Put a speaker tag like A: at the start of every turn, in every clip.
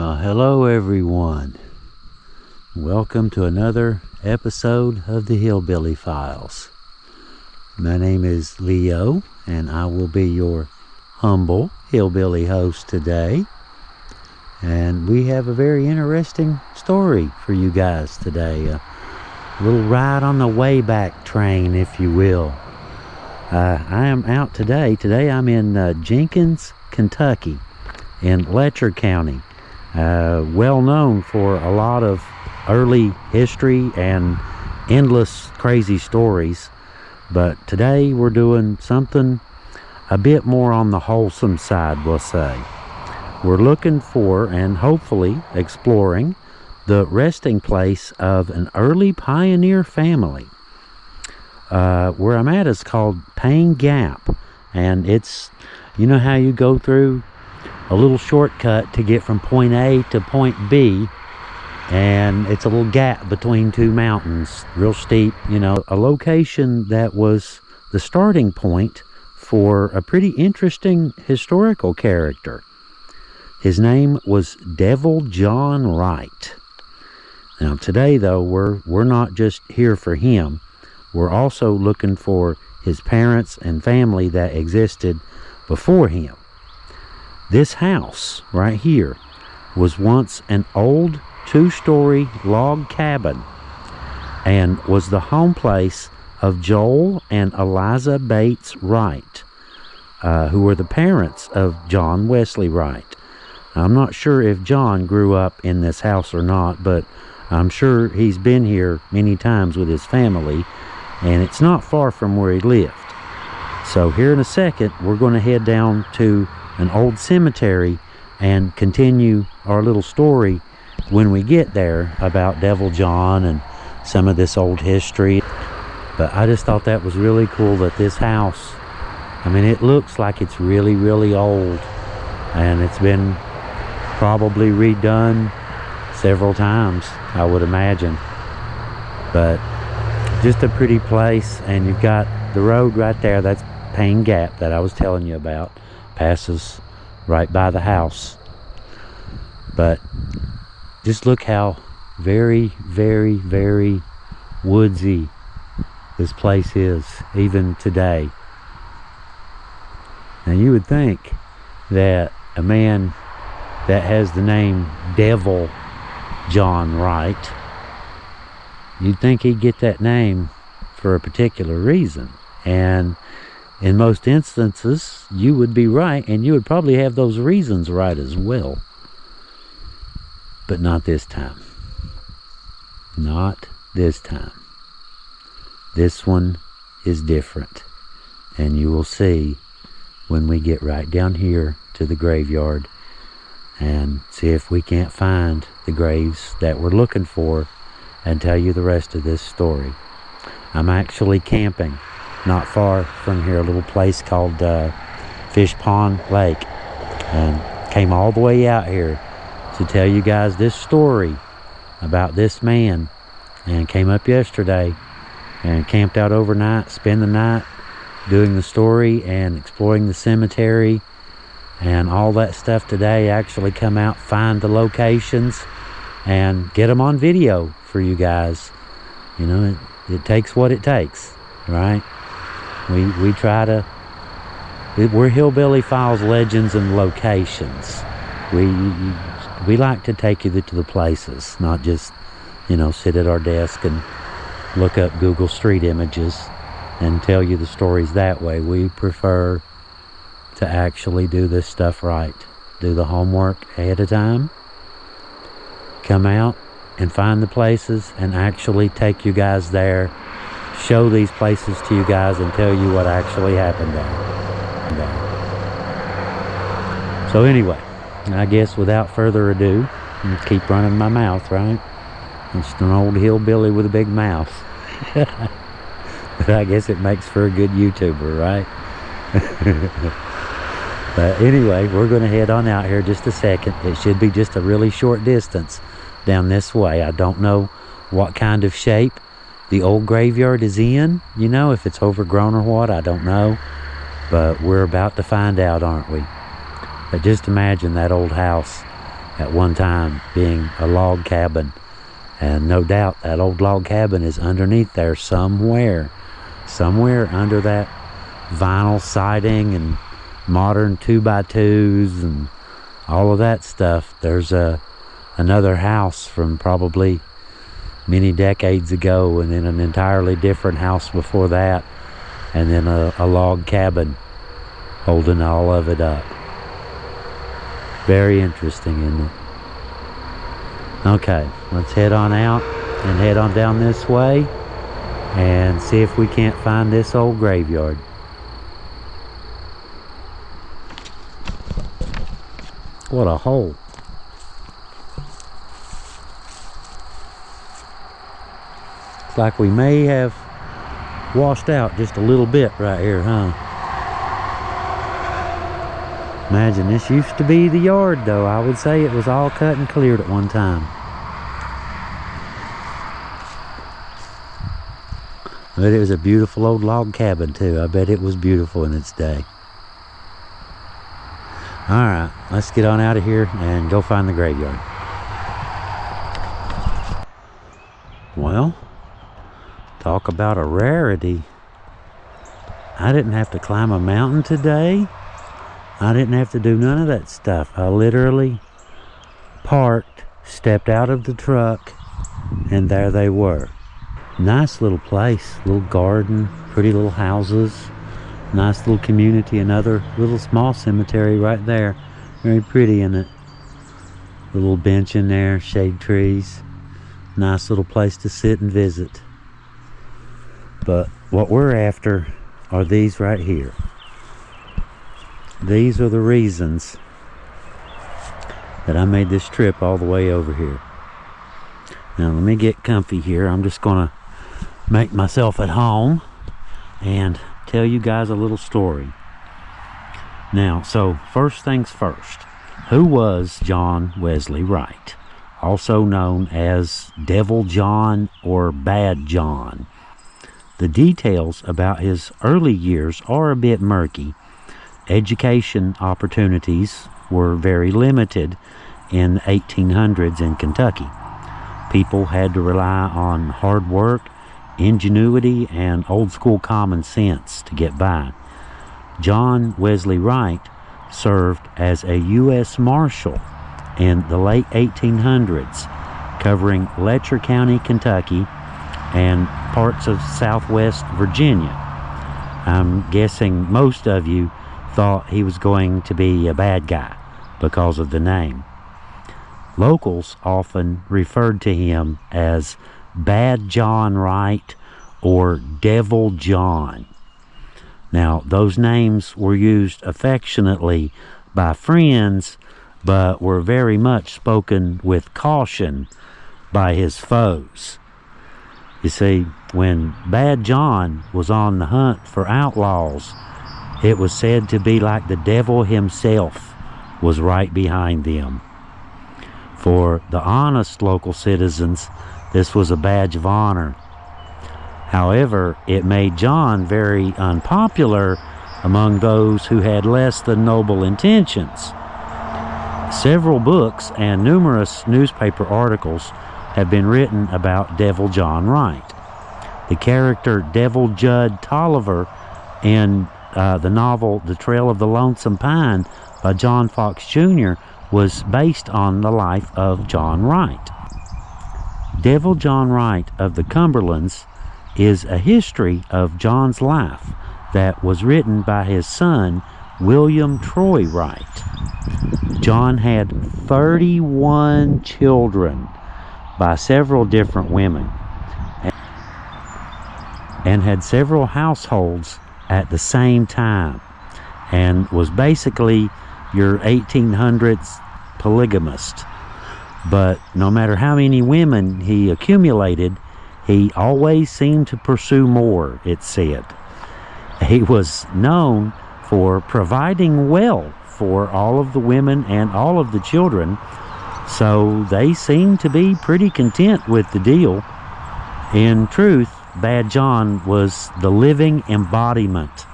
A: Well, hello everyone. Welcome to another episode of the Hillbilly Files. My name is Leo, and I will be your humble hillbilly host today. And we have a very interesting story for you guys today. A little ride on the Wayback Train, if you will. I am out today. Today I'm in Jenkins, Kentucky, in Letcher County. Well known for a lot of early history and endless crazy stories. But today we're doing something a bit more on the wholesome side, we'll say. We're looking for and hopefully exploring the resting place of an early pioneer family. Where I'm at is called Payne Gap, and it's, you know how you go through a little shortcut to get from point A to point B, and it's a little gap between two mountains, real steep, you know, a location that was the starting point for a pretty interesting historical character. His name was Devil John Wright. Now today though, we're not just here for him. We're also looking for his parents and family that existed before him. This house right here was once an old two-story log cabin and was the home place of Joel and Eliza Bates Wright, who were the parents of John Wesley Wright. I'm not sure if John grew up in this house or not, but I'm sure he's been here many times with his family, and it's not far from where he lived. So here in a second, we're going to head down to an old cemetery and continue our little story when we get there about Devil John and some of this old history. But I just thought that was really cool that this house, I mean, it looks like it's really, really old, and it's been probably redone several times, I would imagine. But just a pretty place, and you've got the road right there. That's Payne Gap that I was telling you about. Passes right by the house. But just look how very, very, very woodsy this place is, even today. Now you would think that a man that has the name Devil John Wright, you'd think he'd get that name for a particular reason. And in most instances, you would be right, and you would probably have those reasons right as well. But not this time. Not this time. This one is different. And you will see when we get right down here to the graveyard and see if we can't find the graves that we're looking for and tell you the rest of this story. I'm actually camping not far from here, a little place called Fish Pond Lake, and came all the way out here to tell you guys this story about this man, and came up yesterday and camped out overnight, spent the night doing the story and exploring the cemetery and all that stuff today. Actually come out, find the locations and get them on video for you guys. You know, it takes what it takes, right? We try to, we're Hillbilly Files legends and locations. We like to take you to the places, not just, you know, sit at our desk and look up Google Street Images and tell you the stories that way. We prefer to actually do this stuff right. Do the homework ahead of time. Come out and find the places and actually take you guys there. Show these places to you guys and tell you what actually happened there. So anyway, I guess without further ado, I'll keep running my mouth, right? I'm just an old hillbilly with a big mouth. But I guess it makes for a good YouTuber, right? But anyway, we're going to head on out here just a second. It should be just a really short distance down this way. I don't know what kind of shape the old graveyard is in, you know, if it's overgrown or what, I don't know. But we're about to find out, aren't we? But just imagine that old house at one time being a log cabin. And no doubt that old log cabin is underneath there somewhere under that vinyl siding and modern 2x2s and all of that stuff. There's another house from probably many decades ago, and then an entirely different house before that, and then a log cabin holding all of it up. Very interesting, isn't it? Okay, let's head on out and head on down this way and see if we can't find this old graveyard. What a hole. Looks like we may have washed out just a little bit right here, huh? Imagine this used to be the yard, though. I would say it was all cut and cleared at one time. But it was a beautiful old log cabin, too. I bet it was beautiful in its day. Alright, let's get on out of here and go find the graveyard. Well, talk about a rarity. I didn't have to climb a mountain today. I didn't have to do none of that stuff. I literally parked, stepped out of the truck, and there they were. Nice little place, little garden, pretty little houses, nice little community, another little small cemetery right there. Very pretty, isn't it? A little bench in there, shade trees. Nice little place to sit and visit. But what we're after are these right here. These are the reasons that I made this trip all the way over here. Now let me get comfy here. I'm just gonna make myself at home and tell you guys a little story. Now, so first things first, who was John Wesley Wright, also known as Devil John or Bad John? The details about his early years are a bit murky. Education opportunities were very limited in 1800s in Kentucky. People had to rely on hard work, ingenuity, and old school common sense to get by. John Wesley Wright served as a U.S. Marshal in the late 1800s, covering Letcher County, Kentucky, and parts of southwest Virginia. I'm guessing most of you thought he was going to be a bad guy because of the name. Locals often referred to him as Bad John Wright or Devil John. Now, those names were used affectionately by friends, but were very much spoken with caution by his foes. You see, when Bad John was on the hunt for outlaws, it was said to be like the devil himself was right behind them. For the honest local citizens, this was a badge of honor. However, it made John very unpopular among those who had less than noble intentions. Several books and numerous newspaper articles have been written about Devil John Wright. The character Devil Judd Tolliver in the novel The Trail of the Lonesome Pine by John Fox Jr. was based on the life of John Wright. Devil John Wright of the Cumberlands is a history of John's life that was written by his son, William Troy Wright. John had 31 children by several different women and had several households at the same time, and was basically your 1800s polygamist. But no matter how many women he accumulated, he always seemed to pursue more, it said. He was known for providing well for all of the women and all of the children, so they seemed to be pretty content with the deal. In truth, Bad John was the living embodiment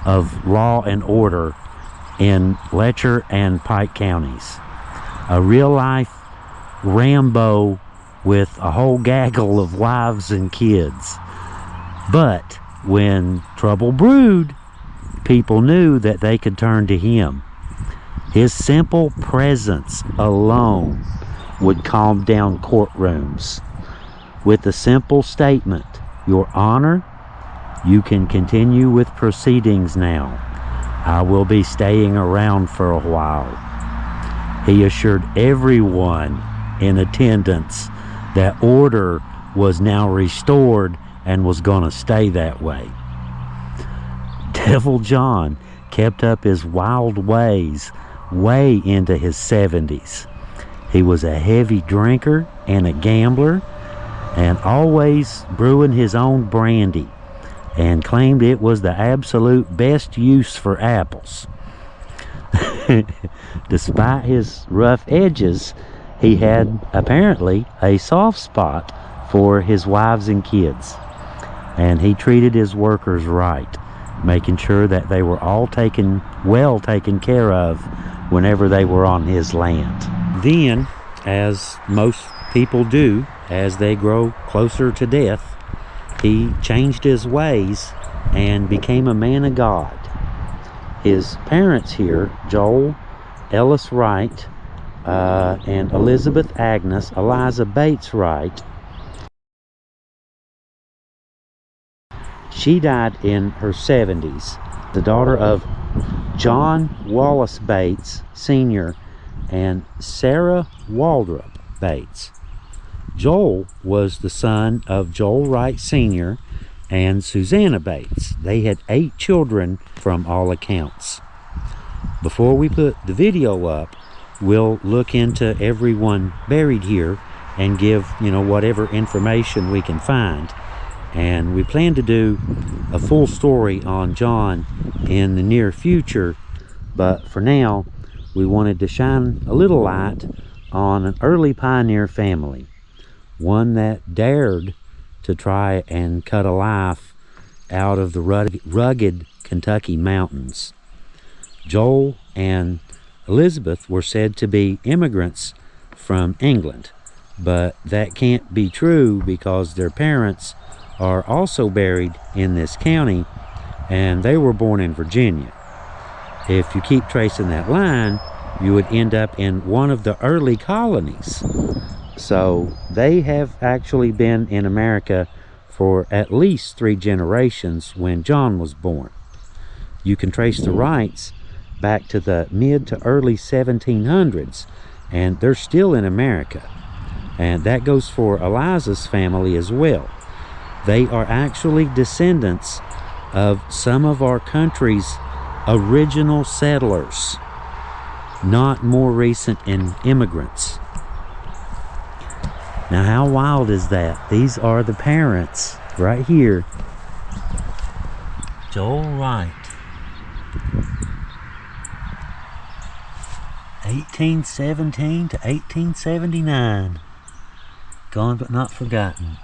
A: of law and order in Letcher and Pike counties. a real-life Rambo with a whole gaggle of wives and kids. But when trouble brewed, people knew that they could turn to him. His simple presence alone would calm down courtrooms. With the simple statement, "Your Honor, you can continue with proceedings now. I will be staying around for a while." He assured everyone in attendance that order was now restored and was going to stay that way. Devil John kept up his wild ways way into his 70s. He was a heavy drinker and a gambler, and always brewing his own brandy, and claimed it was the absolute best use for apples. Despite his rough edges, he had apparently a soft spot for his wives and kids, and he treated his workers right, making sure that they were all taken care of whenever they were on his land. Then, as most people do as they grow closer to death, he changed his ways and became a man of God. His parents here, Joel Ellis Wright and Elizabeth Agnes Eliza Bates Wright, she died in her 70s, the daughter of John Wallace Bates Sr. and Sarah Waldrop Bates. Joel was the son of Joel Wright Sr. and Susanna Bates. They had 8 children from all accounts. Before we put the video up, we'll look into everyone buried here and give, whatever information we can find. And we plan to do a full story on John in the near future, but for now, we wanted to shine a little light on an early pioneer family, one that dared to try and cut a life out of the rugged Kentucky mountains. Joel and Elizabeth were said to be immigrants from England, but that can't be true because their parents are also buried in this county, and they were born in Virginia. If you keep tracing that line, you would end up in one of the early colonies. So they have actually been in America for at least 3 generations when John was born. You can trace the Wrights back to the mid to early 1700s, and they're still in America. And that goes for Eliza's family as well. They are actually descendants of some of our country's original settlers, not more recent immigrants. Now, how wild is that? These are the parents right here. Joel Wright, 1817 to 1879. Gone but not forgotten.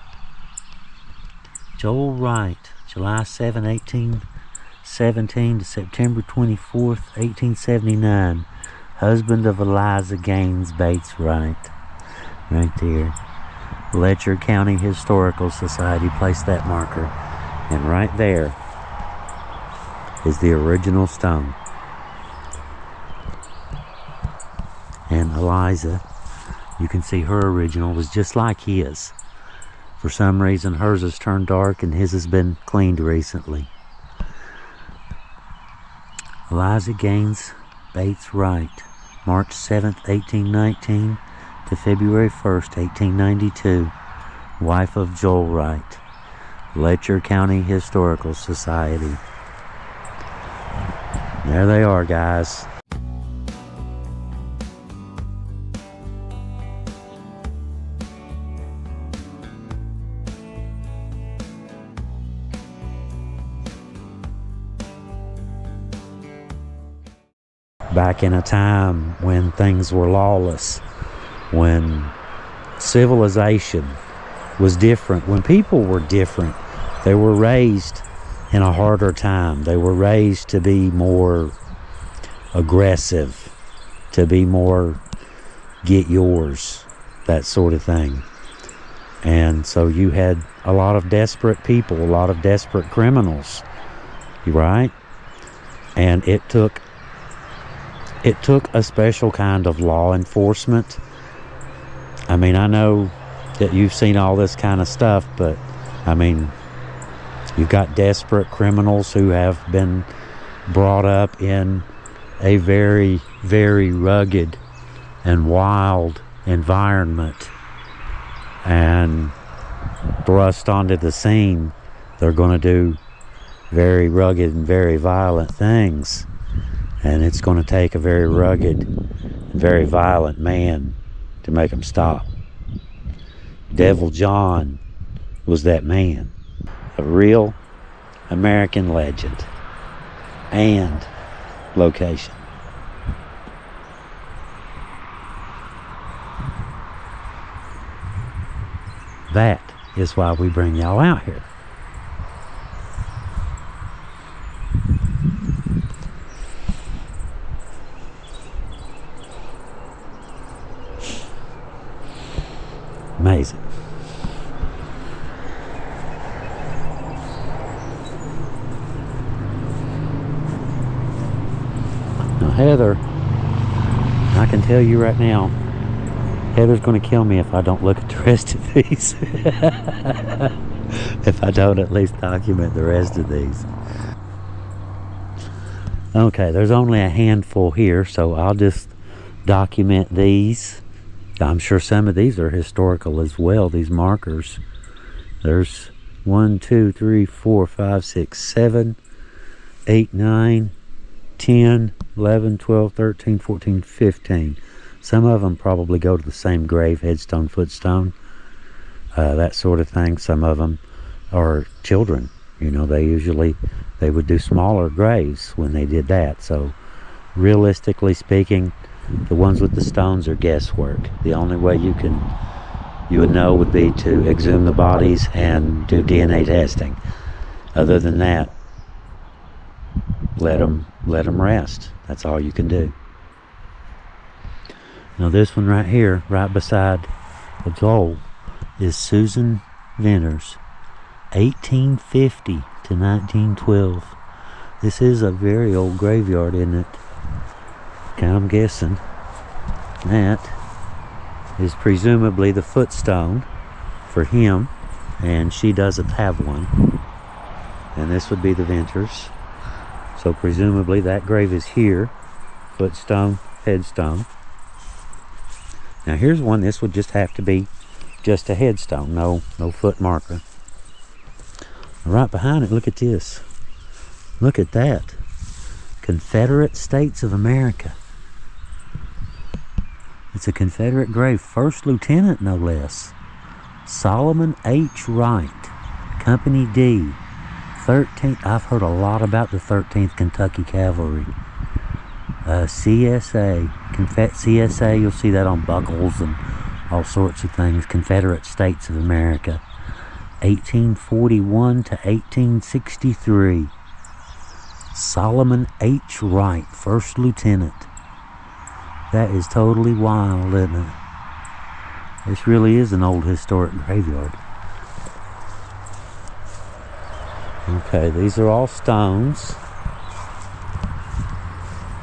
A: Joel Wright, July 7, 1817 to September 24th, 1879. Husband of Eliza Gaines Bates Wright. Right there. Letcher County Historical Society placed that marker. And right there is the original stone. And Eliza, you can see her original was just like his. For some reason, hers has turned dark and his has been cleaned recently. Eliza Gaines Bates Wright, March 7th, 1819 to February 1st, 1892. Wife of Joel Wright. Letcher County Historical Society. There they are, guys. Back in a time when things were lawless, when civilization was different, when people were different, they were raised in a harder time. They were raised to be more aggressive, to be more get yours, that sort of thing. And so you had a lot of desperate people, a lot of desperate criminals, right? And it took a special kind of law enforcement. I mean, I know that you've seen all this kind of stuff, but I mean, you've got desperate criminals who have been brought up in a very, very rugged and wild environment and thrust onto the scene. They're going to do very rugged and very violent things, and it's going to take a very rugged and very violent man to make them stop. Devil John was that man, a real American legend and location. That is why we bring y'all out here. Amazing. Now Heather, I can tell you right now, Heather's going to kill me if I don't look at the rest of these. If I don't at least document the rest of these. Okay, there's only a handful here, so I'll just document these. I'm sure some of these are historical as well, these markers. There's 1, 2, 3, 4, 5, 6, 7, 8, 9, 10, 11, 12, 13, 14, 15. Some of them probably go to the same grave, headstone, footstone, that sort of thing. Some of them are children. You know, they would do smaller graves when they did that. So realistically speaking, the ones with the stones are guesswork. The only way you would know would be to exhume the bodies and do DNA testing. Other than that, let them rest. That's all you can do. Now this one right here, right beside the gold, is Susan Venner's 1850 to 1912. This is a very old graveyard, isn't it? Okay, I'm guessing that is presumably the footstone for him, and she doesn't have one. And this would be the Venters. So presumably that grave is here. Footstone, headstone. Now here's one. This would just have to be just a headstone, no foot marker. Right behind it, look at this. Look at that. Confederate States of America. It's a Confederate grave. First Lieutenant, no less. Solomon H. Wright, Company D. 13th. I've heard a lot about the 13th Kentucky Cavalry. CSA. CSA, you'll see that on buckles and all sorts of things. Confederate States of America. 1841 to 1863. Solomon H. Wright, First Lieutenant. That is totally wild, isn't it? This really is an old historic graveyard. Okay, these are all stones.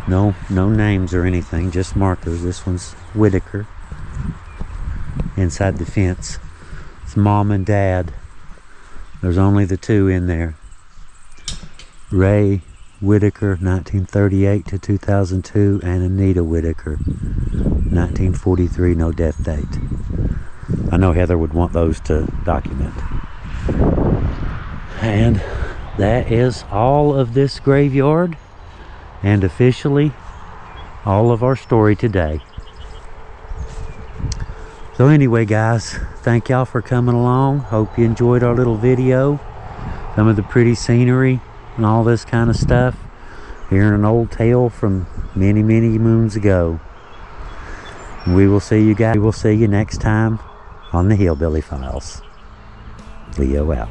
A: No names or anything, just markers. This one's Whitaker. Inside the fence. It's Mom and Dad. There's only the two in there. Ray Whitaker, 1938 to 2002, and Anita Whitaker, 1943, no death date. I know Heather would want those to document. And that is all of this graveyard, and officially all of our story today. So anyway, guys, thank y'all for coming along. Hope you enjoyed our little video. Some of the pretty scenery and all this kind of stuff. Hearing an old tale from many, many moons ago. We will see you guys. We will see you next time on the Hillbilly Files. Leo out.